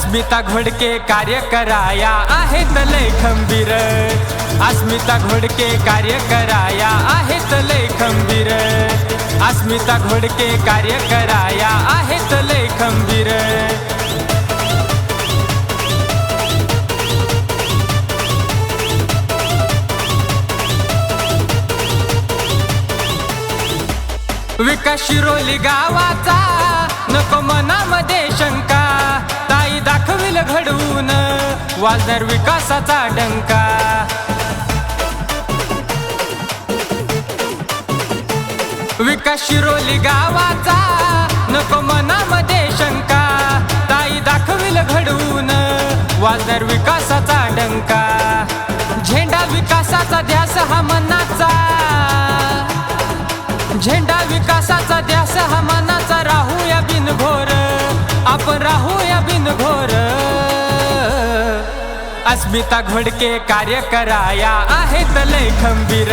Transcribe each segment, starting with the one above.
अस्मिता घोडके कार्य कराया आहेत लय खंबीर। अस्मिता घोडके कार्य कराया आहेत लय खंबीर। अस्मिता घोडके कार्य कराया आहेत लय खंबीर। विकास शिरोली गावाचा नको मनामध्ये शंका, ताई दाखविल घडवून वाजणार विकासाचा डंका। विकास शिरोली गावाचा नको मनामध्ये शंका, ताई दाखविल घडवून वाजणार विकासाचा डंका। झेंडा विकासाचा ध्यास हा मनाचा, झेंडा विकासाचा ध्यास हा मनाचा। राहूया बिनघोर, आपण राहूया बिनघोर। अस्मिता घोडके कार्य कराया आहेत लय खंबीर।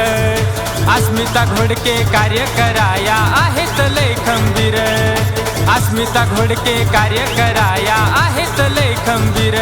अस्मिता घोडके कार्य कराया आहेत लय खंबीर। अस्मिता घोडके कार्य कराया आहेत लय खंबीर।